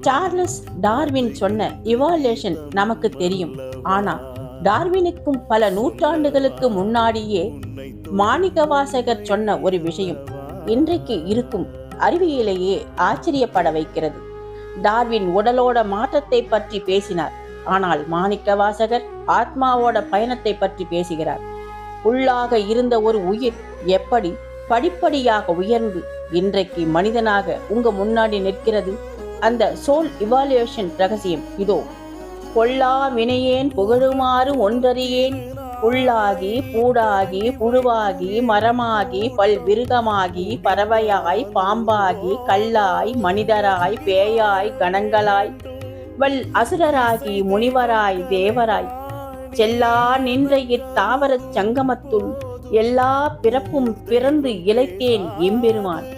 Charles Darwin சொன்ன evolution நமக்கு தெரியும். ஆனா டார்வினுக்கும் பல நூற்றாண்டுகளுக்கு முன்னாடியே மாணிக்கவாசகர் சொன்ன ஒரு விஷயம் இன்றைக்கு இருக்கும் அறிவியலையே ஆச்சரியப்பட வைக்கிறது. டார்வின் உடலோட மாற்றத்தை பற்றி பேசினார். ஆனால் மாணிக்கவாசகர் ஆத்மாவோட பயணத்தை பற்றி பேசுகிறார். உள்ளாக இருந்த ஒரு உயிர் எப்படி படிப்படியாக உயர்ந்து இன்றைக்கு மனிதனாக உங்க முன்னாடி நிற்கிறது. அந்த சோல் இவால்யூஷன் ரகசியம் இதோ. பொல்லா வினையேன் புகழுமாறு ஒன்றறியேன், புல்லாகி பூடாகி புழுவாகி மரமாகி பல்விருகமாகி பறவையாய் பாம்பாகி கல்லாய் மனிதராய் பேயாய் கணங்களாய் வல் அசுரராகி முனிவராய் தேவராய் செல்லா நின்ற இத்தாவரச் சங்கமத்துள் எல்லா பிறப்பும் பிறந்து இளைத்தேன் எம்பெருமான்.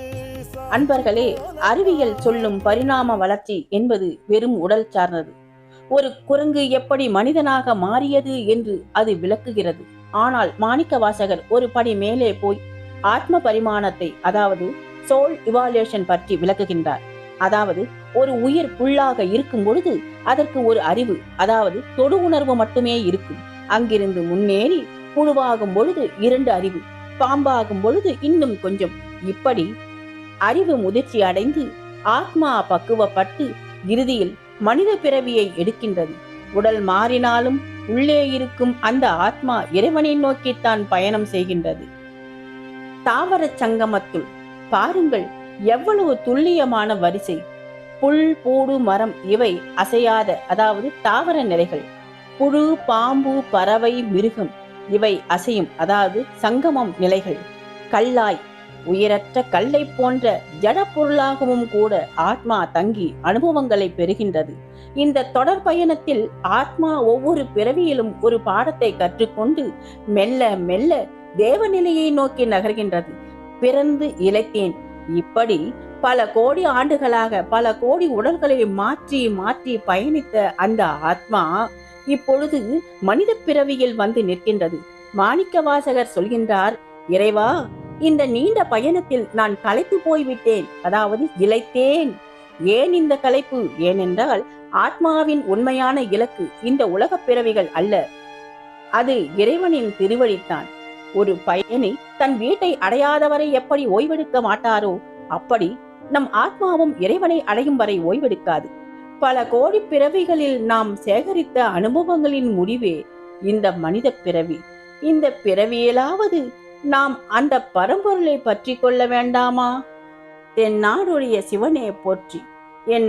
அன்பர்களே, அறிவியல் சொல்லும் பரிணாம வளர்ச்சி என்பது வெறும் உடல் சார்ந்தது. ஒரு குரங்கு எப்படி மனிதனாக மாறியது என்று அது விளக்குகிறது. ஆனால் மாணிக்கவாசகர் ஒரு படி மேலே போய் ஆத்ம பரிமாணத்தை, அதாவது சோல் இவால்யூஷன் பற்றி விளக்குகின்றார். அதாவது ஒரு உயிர் புல்லாக இருக்கும் பொழுது அதற்கு ஒரு அறிவு, அதாவது தொடு உணர்வு மட்டுமே இருக்கும். அங்கிருந்து முன்னேறி புழுவாகும் பொழுது 2 அறிவு, பாம்பாகும் பொழுது இன்னும் கொஞ்சம். இப்படி அறிவு முதிர்ச்சி அடைந்து ஆத்மா பக்குவப்பட்டு இறுதியில் மனித பிறவியை எடுக்கின்றது. உடல் மாறினாலும் உள்ளே இருக்கும் அந்த ஆத்மா இறைவனை நோக்கித்தான் பயணம் செய்கின்றது. தாவர சங்கமத்துள் பாருங்கள், எவ்வளவு துல்லியமான வரிசை. புல் பூடு மரம் இவை அசையாத, அதாவது தாவர நிலைகள். புழு பாம்பு பறவை மிருகம் இவை அசையும், அதாவது சங்கமம் நிலைகள். கல்லாய் உயிரற்ற கல்லை போன்ற ஜட பொருளாகவும் கூட ஆத்மா தங்கி அனுபவங்களை பெறுகின்றது. இந்த தொடர் பயணத்தில் ஆத்மா ஒவ்வொரு பிறவியிலும் ஒரு பாடத்தை கற்றுக்கொண்டு மெல்ல மெல்ல தேவநிலையை நோக்கி நகர்கின்றது. பிறந்து இளைத்தேன். இப்படி பல கோடி ஆண்டுகளாக பல கோடி உடல்களை மாற்றி மாற்றி பயணித்த அந்த ஆத்மா இப்பொழுது மனித பிறவியில் வந்து நிற்கின்றது. மாணிக்கவாசகர் சொல்கின்றார், இறைவா, இந்த நீண்ட பயணத்தில் நான் களைத்து போய்விட்டேன், அதாவது இளைத்தேன். ஏன் இந்த களைப்பு? ஏனென்றால் ஆத்மாவின் உண்மையான இலக்கு இந்த உலக பிறவிகள் அல்ல, அது இறைவனின் திருவழித்தான். ஒரு பயணி தன் வீட்டை அடையாதவரை எப்படி ஓய்வெடுக்க மாட்டாரோ அப்படி நம் ஆத்மாவும் இறைவனை அடையும் வரை ஓய்வெடுக்காது. பல கோடி பிறவிகளில் நாம் சேகரித்த அனுபவங்களின் முடிவே இந்த மனித பிறவி. இந்த பிறவியிலாவது நாம் அந்த பரம்பொருளை பற்றி கொள்ள வேண்டாமா? தென்னாடுடைய சிவனே போற்றி. என்